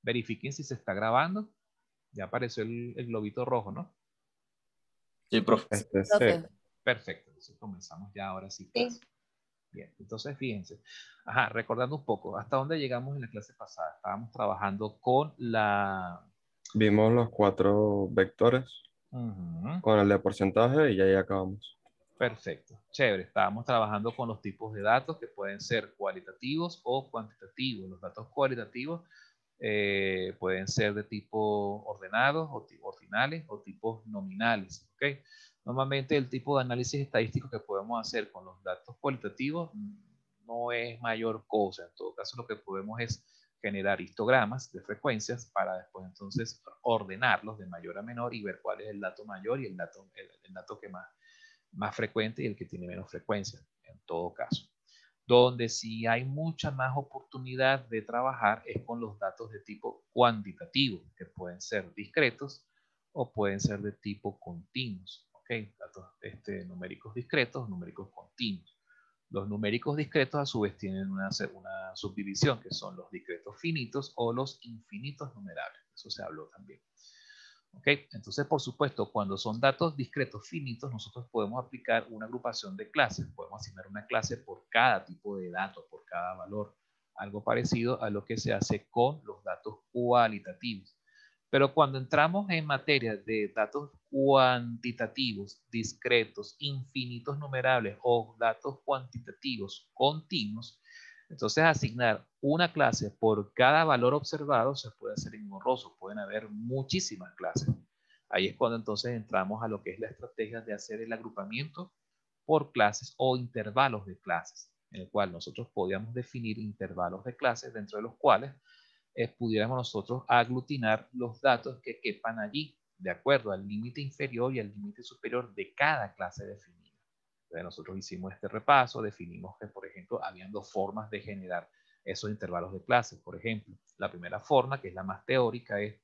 Verifiquen si se está grabando. Ya apareció el globito rojo, ¿no? Sí, profe. Sí, Sí. Perfecto. Entonces comenzamos ya ahora sí clase. Sí. Bien, entonces fíjense. Ajá, recordando un poco, ¿hasta dónde llegamos en la clase pasada? Estábamos trabajando con la... Vimos los 4 vectores Ujú, con el de porcentaje y ya ahí acabamos. perfecto, chévere. Estábamos trabajando con los tipos de datos que pueden ser cualitativos o cuantitativos. Los datos cualitativos pueden ser de tipo ordenados o ordinales o tipos nominales. ¿Ok? Normalmente el tipo de análisis estadístico que podemos hacer con los datos cualitativos no es mayor cosa. En todo caso, lo que podemos es generar histogramas de frecuencias para después entonces ordenarlos de mayor a menor y ver cuál es el dato mayor y el dato que más frecuente y el que tiene menos frecuencia, en todo caso. Donde sí hay mucha más oportunidad de trabajar es con los datos de tipo cuantitativo, que pueden ser discretos o pueden ser de tipo continuos. ¿Ok? Datos numéricos discretos, numéricos continuos. Los numéricos discretos a su vez tienen una subdivisión que son los discretos finitos o los infinitos numerables. Eso se habló también. ¿Ok? Entonces, por supuesto, cuando son datos discretos finitos, nosotros podemos aplicar una agrupación de clases. Podemos asignar una clase por cada tipo de dato, por cada valor. Algo parecido a lo que se hace con los datos cualitativos. Pero cuando entramos en materia de datos cuantitativos, discretos, infinitos numerables o datos cuantitativos continuos, entonces asignar una clase por cada valor observado se puede hacer engorroso, pueden haber muchísimas clases. Ahí es cuando entonces entramos a lo que es la estrategia de hacer el agrupamiento por clases o intervalos de clases, en el cual nosotros podíamos definir intervalos de clases dentro de los cuales pudiéramos nosotros aglutinar los datos que quepan allí, de acuerdo al límite inferior y al límite superior de cada clase definida. Entonces nosotros hicimos este repaso, definimos que, por ejemplo, habían 2 formas de generar esos intervalos de clases. Por ejemplo, la primera forma, que es la más teórica, es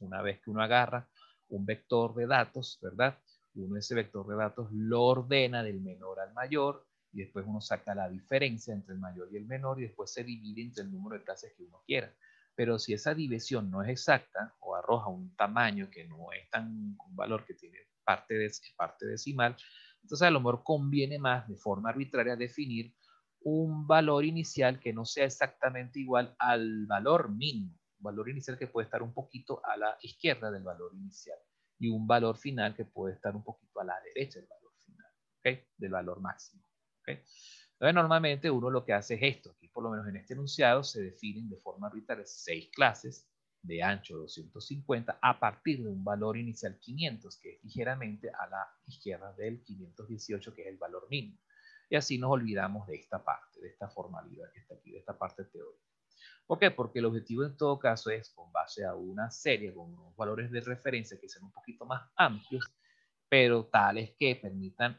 una vez que uno agarra un vector de datos, ¿verdad? Uno ese vector de datos lo ordena del menor al mayor y después uno saca la diferencia entre el mayor y el menor y después se divide entre el número de clases que uno quiera. Pero si esa división no es exacta o arroja un tamaño que no es un valor que tiene parte decimal, entonces a lo mejor conviene más de forma arbitraria definir un valor inicial que no sea exactamente igual al valor mínimo. Valor inicial que puede estar un poquito a la izquierda del valor inicial y un valor final que puede estar un poquito a la derecha del valor final, ¿okay? Del valor máximo. ¿Okay? Entonces, normalmente uno lo que hace es esto. Aquí, por lo menos en este enunciado, se definen de forma arbitraria 6 clases de ancho 250 a partir de un valor inicial 500, que es ligeramente a la izquierda del 518, que es el valor mínimo. Y así nos olvidamos de esta parte, de esta formalidad que está aquí, de esta parte teórica. ¿Por qué? Porque el objetivo en todo caso es, con base a una serie con unos valores de referencia que sean un poquito más amplios, pero tales que permitan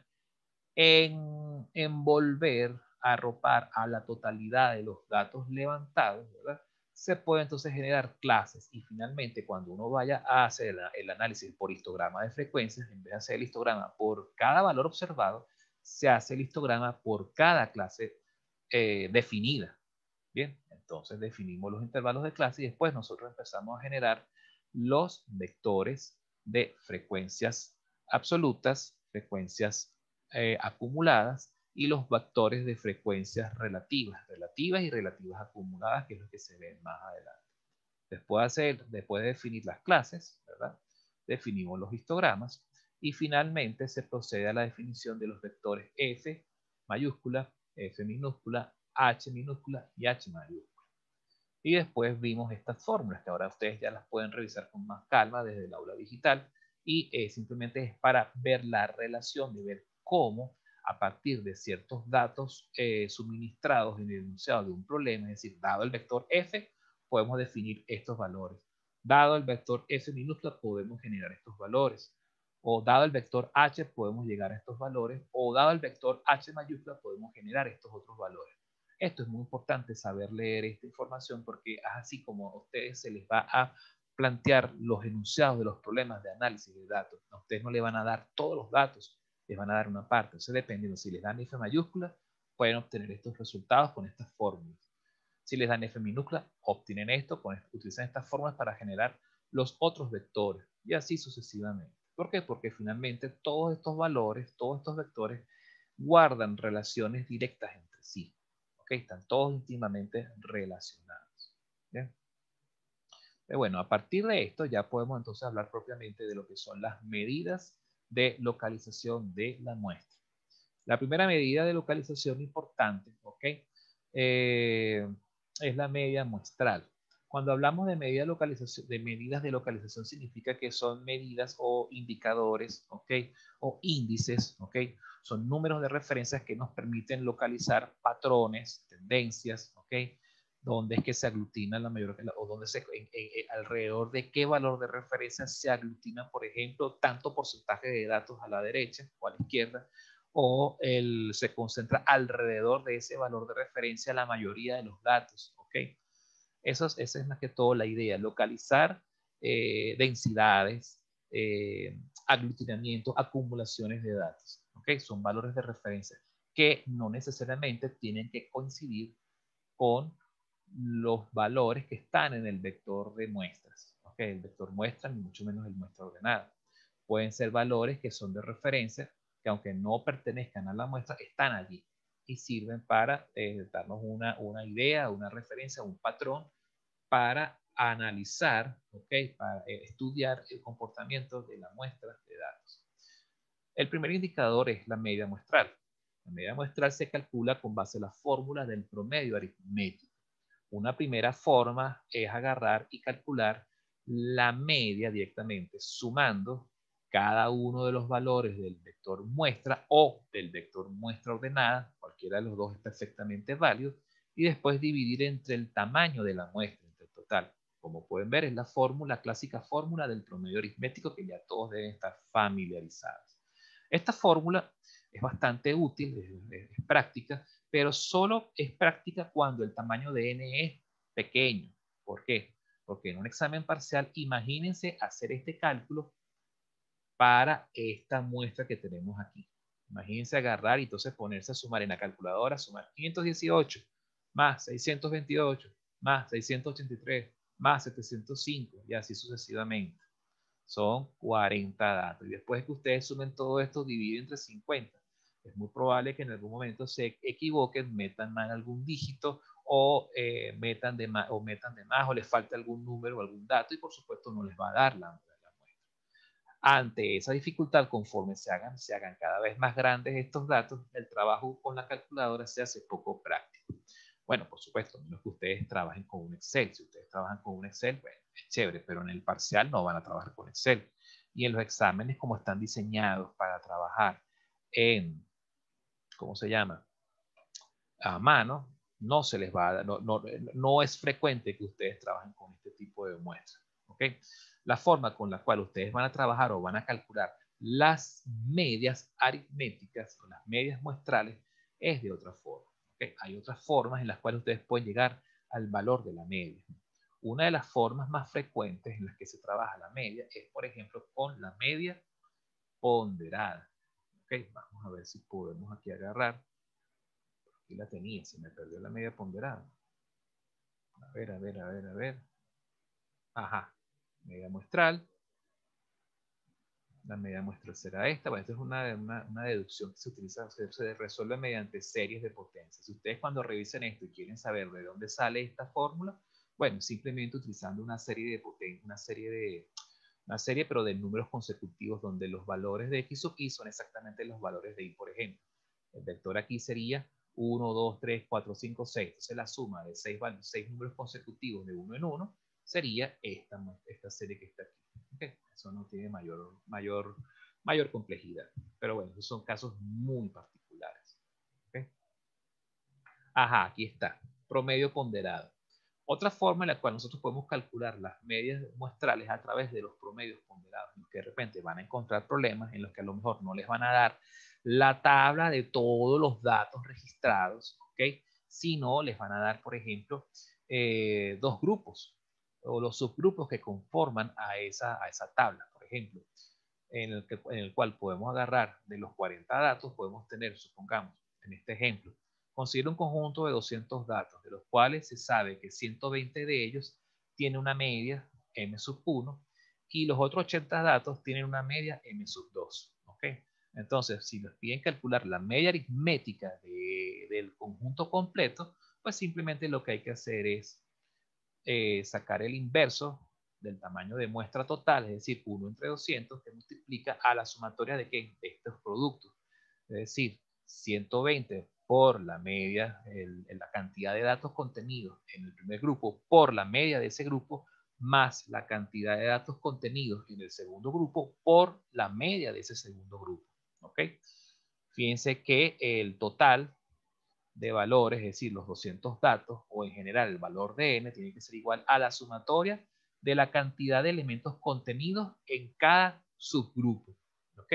envolver, arropar a la totalidad de los datos levantados, ¿verdad? Se puede entonces generar clases y finalmente cuando uno vaya a hacer el análisis por histograma de frecuencias, en vez de hacer el histograma por cada valor observado, se hace el histograma por cada clase definida. Bien, entonces definimos los intervalos de clase y después nosotros empezamos a generar los vectores de frecuencias absolutas, frecuencias acumuladas y los vectores de frecuencias relativas y relativas acumuladas, que es lo que se ve más adelante. Después de definir las clases, ¿verdad? Definimos los histogramas y finalmente se procede a la definición de los vectores F mayúscula, F minúscula, H minúscula y H mayúscula. Y después vimos estas fórmulas que ahora ustedes ya las pueden revisar con más calma desde el aula digital y simplemente es para ver la relación, de ver cómo a partir de ciertos datos suministrados en el enunciado de un problema, es decir, dado el vector F, podemos definir estos valores. Dado el vector F minúscula, podemos generar estos valores. O dado el vector H, podemos llegar a estos valores. O dado el vector H mayúscula, podemos generar estos otros valores. Esto es muy importante saber leer esta información porque es así como a ustedes se les va a plantear los enunciados de los problemas de análisis de datos. A ustedes no le van a dar todos los datos, les van a dar una parte. Entonces, dependiendo si les dan F mayúscula, pueden obtener estos resultados con estas fórmulas. Si les dan F minúscula, obtienen esto, utilizan estas formas para generar los otros vectores y así sucesivamente. ¿Por qué? Porque finalmente todos estos valores, todos estos vectores guardan relaciones directas entre sí. ¿Ok? Están todos íntimamente relacionados. ¿Bien? Pero bueno, a partir de esto ya podemos entonces hablar propiamente de lo que son las medidas de localización de la muestra. La primera medida de localización importante, ¿ok? Es la media muestral. Cuando hablamos de medidas de localización significa que son medidas o indicadores, ¿ok? O índices, ¿ok? Son números de referencias que nos permiten localizar patrones, tendencias, ¿ok? Donde es que se aglutina la mayor, o donde alrededor de qué valor de referencia se aglutina, por ejemplo, tanto porcentaje de datos a la derecha o a la izquierda, o se concentra alrededor de ese valor de referencia la mayoría de los datos, ¿ok? Esa es más que todo la idea, localizar densidades, aglutinamientos, acumulaciones de datos, ¿ok? Son valores de referencia que no necesariamente tienen que coincidir con los valores que están en el vector de muestras, ¿ok? El vector muestra, ni mucho menos el muestra ordenada. Pueden ser valores que son de referencia, que aunque no pertenezcan a la muestra, están allí y sirven para darnos una idea, una referencia, un patrón para analizar, ¿okay? Para estudiar el comportamiento de la muestra de datos. El primer indicador es la media muestral. La media muestral se calcula con base en la fórmula del promedio aritmético. Una primera forma es agarrar y calcular la media directamente, sumando cada uno de los valores del vector muestra o del vector muestra ordenada, cualquiera de los dos es perfectamente válido, y después dividir entre el tamaño de la muestra, entre el total. Como pueden ver, es la fórmula, clásica fórmula del promedio aritmético que ya todos deben estar familiarizados. Esta fórmula es bastante útil, es práctica, pero solo es práctica cuando el tamaño de n es pequeño. ¿Por qué? Porque en un examen parcial, imagínense hacer este cálculo para esta muestra que tenemos aquí. Imagínense agarrar y entonces ponerse a sumar en la calculadora, sumar 518 más 628 más 683 más 705 y así sucesivamente. Son 40 datos. Y después que ustedes sumen todo esto, dividen entre 50. Es muy probable que en algún momento se equivoquen, metan mal algún dígito o metan de más o les falta algún número o algún dato y por supuesto no les va a dar la muestra. Ante esa dificultad, conforme se hagan cada vez más grandes estos datos, el trabajo con la calculadora se hace poco práctico. Bueno, por supuesto, menos que ustedes trabajen con un Excel. Si ustedes trabajan con un Excel, bueno, es chévere, pero en el parcial no van a trabajar con Excel. Y en los exámenes, como están diseñados para trabajar en, ¿cómo se llama? A mano, no se les va a dar, no es frecuente que ustedes trabajen con este tipo de muestras. ¿Ok? La forma con la cual ustedes van a trabajar o van a calcular las medias aritméticas o las medias muestrales es de otra forma. ¿Okay? Hay otras formas en las cuales ustedes pueden llegar al valor de la media. Una de las formas más frecuentes en las que se trabaja la media es, por ejemplo, con la media ponderada. ¿Okay? Vamos a ver si podemos aquí agarrar. Aquí la tenía, se me perdió la media ponderada. A ver, a ver, a ver, a ver. Ajá, media muestral. La media muestral será esta. Bueno, esta es una deducción que se utiliza, se resuelve mediante series de potencia. Si ustedes cuando revisen esto y quieren saber de dónde sale esta fórmula, bueno, simplemente utilizando una serie de potencia, una serie pero de números consecutivos donde los valores de x sub y son exactamente los valores de y. Por ejemplo, el vector aquí sería 1, 2, 3, 4, 5, 6. Entonces la suma de 6 números consecutivos de 1 en 1 sería esta serie que está aquí. ¿Okay? Eso no tiene mayor complejidad. Pero bueno, esos son casos muy particulares. ¿Okay? Ajá, aquí está. Promedio ponderado. Otra forma en la cual nosotros podemos calcular las medias muestrales a través de los promedios ponderados, en los que de repente van a encontrar problemas, en los que a lo mejor no les van a dar la tabla de todos los datos registrados, ¿ok? Sino les van a dar, por ejemplo, dos grupos o los subgrupos que conforman a esa tabla, por ejemplo, en el cual podemos agarrar de los 40 datos, podemos tener, supongamos, en este ejemplo, Considera un conjunto de 200 datos, de los cuales se sabe que 120 de ellos tienen una media m sub 1 y los otros 80 datos tienen una media m sub 2. ¿Okay? Entonces, si nos piden calcular la media aritmética del conjunto completo, pues simplemente lo que hay que hacer es sacar el inverso del tamaño de muestra total, es decir, 1 entre 200, que multiplica a la sumatoria de, ¿qué? De estos productos. Es decir, 120 por la media, la cantidad de datos contenidos en el primer grupo por la media de ese grupo, más la cantidad de datos contenidos en el segundo grupo por la media de ese segundo grupo. ¿Ok? Fíjense que el total de valores, es decir, los 200 datos, o en general el valor de n, tiene que ser igual a la sumatoria de la cantidad de elementos contenidos en cada subgrupo. ¿Ok?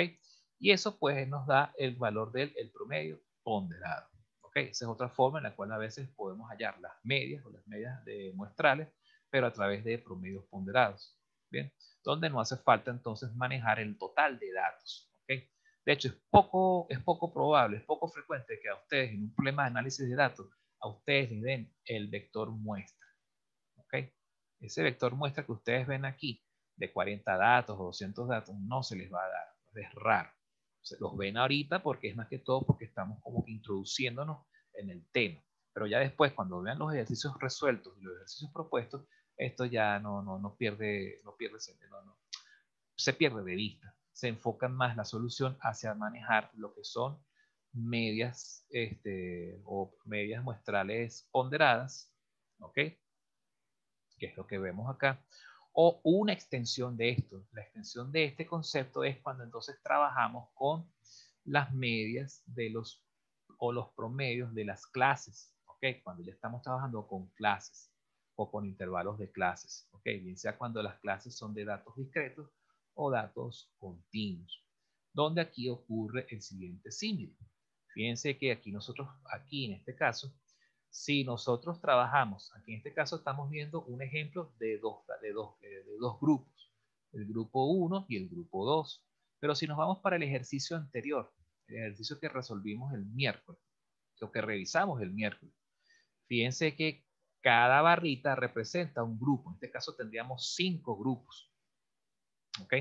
Y eso pues nos da el valor del promedio ponderado. ¿Ok? Esa es otra forma en la cual a veces podemos hallar las medias o las medias de muestrales, pero a través de promedios ponderados. Bien, donde no hace falta entonces manejar el total de datos. ¿Ok? De hecho, es poco probable, es poco frecuente que a ustedes en un problema de análisis de datos, a ustedes les den el vector muestra. ¿Ok? Ese vector muestra que ustedes ven aquí, de 40 datos o 200 datos, no se les va a dar. Es raro. Se los ven ahorita porque es más que todo porque estamos como que introduciéndonos en el tema. Pero ya después, cuando vean los ejercicios resueltos y los ejercicios propuestos, esto ya no pierde sentido, se pierde de vista. Se enfoca más la solución hacia manejar lo que son medias o medias muestrales ponderadas, ¿ok? Que es lo que vemos acá, o una extensión de esto. La extensión de este concepto es cuando entonces trabajamos con las medias de los o los promedios de las clases, ¿ok? Cuando ya estamos trabajando con clases o con intervalos de clases, ¿ok? Bien sea cuando las clases son de datos discretos o datos continuos, donde aquí ocurre el siguiente símil. Fíjense que aquí en este caso, si nosotros trabajamos, aquí en este caso estamos viendo un ejemplo de dos grupos, el grupo 1 y el grupo 2. Pero si nos vamos para el ejercicio anterior, el ejercicio que resolvimos el miércoles, lo que revisamos el miércoles, fíjense que cada barrita representa un grupo. En este caso tendríamos 5 grupos. ¿Ok?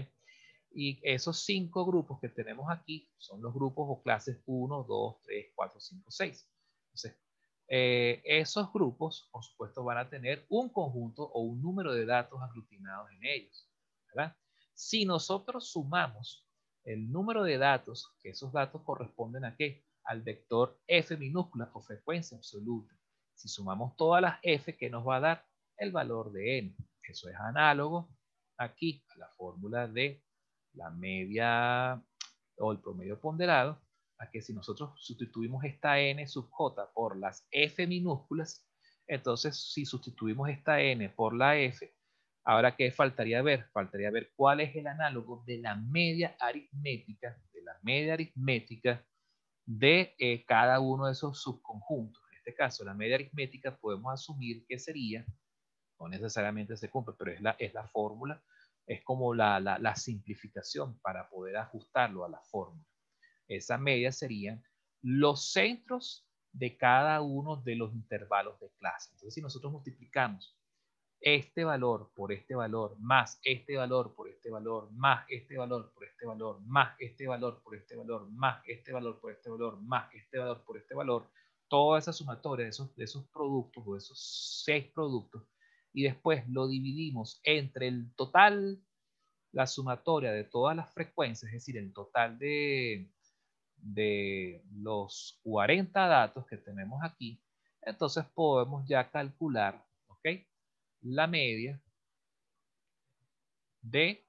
Y esos 5 grupos que tenemos aquí son los grupos o clases 1, 2, 3, 4, 5, 6. Entonces, esos grupos, por supuesto, van a tener un conjunto o un número de datos aglutinados en ellos, ¿verdad? Si nosotros sumamos el número de datos, que esos datos corresponden a ¿qué? Al vector f minúscula o frecuencia absoluta. Si sumamos todas las f, ¿qué nos va a dar? El valor de n. Eso es análogo aquí a la fórmula de la media o el promedio ponderado, a que si nosotros sustituimos esta n sub j por las f minúsculas, entonces si sustituimos esta n por la f, ahora ¿qué faltaría ver? Faltaría ver cuál es el análogo de la media aritmética, de cada uno de esos subconjuntos. En este caso, la media aritmética podemos asumir que sería, no necesariamente se cumple, pero es la fórmula, es como la simplificación para poder ajustarlo a la fórmula. Esa media serían los centros de cada uno de los intervalos de clase. Entonces, si nosotros multiplicamos este valor por este valor, más este valor por este valor, más este valor por este valor, más este valor por este valor, más este valor por este valor, más este valor por este valor, toda esa sumatoria de esos productos o de esos 6 productos, y después lo dividimos entre el total, la sumatoria de todas las frecuencias, es decir, el total de los 40 datos que tenemos aquí, entonces podemos ya calcular, ¿ok? La media de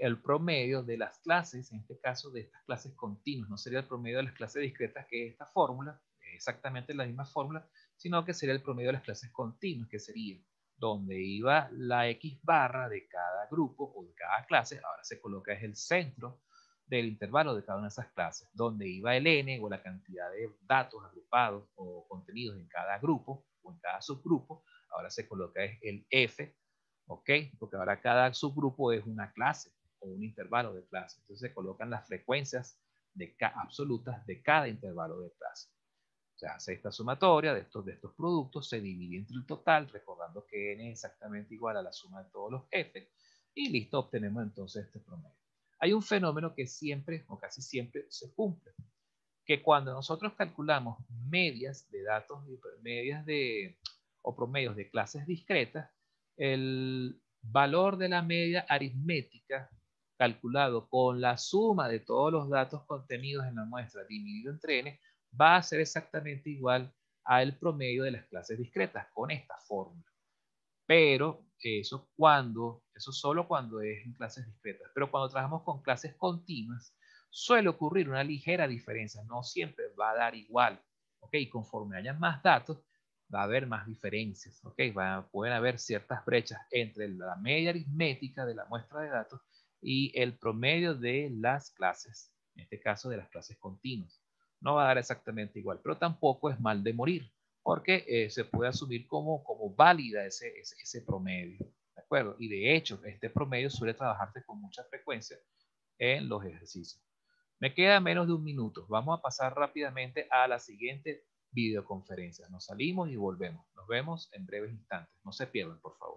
el promedio de las clases, en este caso de estas clases continuas. No sería el promedio de las clases discretas, que es esta fórmula, exactamente la misma fórmula, sino que sería el promedio de las clases continuas, que sería donde iba la X barra de cada grupo o de cada clase, ahora se coloca es el centro del intervalo de cada una de esas clases, donde iba el n o la cantidad de datos agrupados o contenidos en cada grupo o en cada subgrupo, ahora se coloca es el f, ¿ok? Porque ahora cada subgrupo es una clase o un intervalo de clase. Entonces se colocan las frecuencias absolutas de cada intervalo de clase. O sea, hace esta sumatoria de estos productos, se divide entre el total, recordando que n es exactamente igual a la suma de todos los f, y listo, obtenemos entonces este promedio. Hay un fenómeno que siempre o casi siempre se cumple, que cuando nosotros calculamos medias de datos, o promedios de clases discretas, el valor de la media aritmética calculado con la suma de todos los datos contenidos en la muestra dividido entre n va a ser exactamente igual al promedio de las clases discretas con esta fórmula. Pero eso solo cuando es en clases discretas. Pero cuando trabajamos con clases continuas, suele ocurrir una ligera diferencia. No siempre va a dar igual. ¿Ok? Conforme haya más datos, va a haber más diferencias. ¿Ok? Pueden haber ciertas brechas entre la media aritmética de la muestra de datos y el promedio de las clases. En este caso, de las clases continuas. No va a dar exactamente igual, pero tampoco es mal de morir, porque se puede asumir como válida ese promedio, ¿de acuerdo? Y de hecho, este promedio suele trabajarse con mucha frecuencia en los ejercicios. Me queda menos de un minuto. Vamos a pasar rápidamente a la siguiente videoconferencia. Nos salimos y volvemos. Nos vemos en breves instantes. No se pierdan, por favor.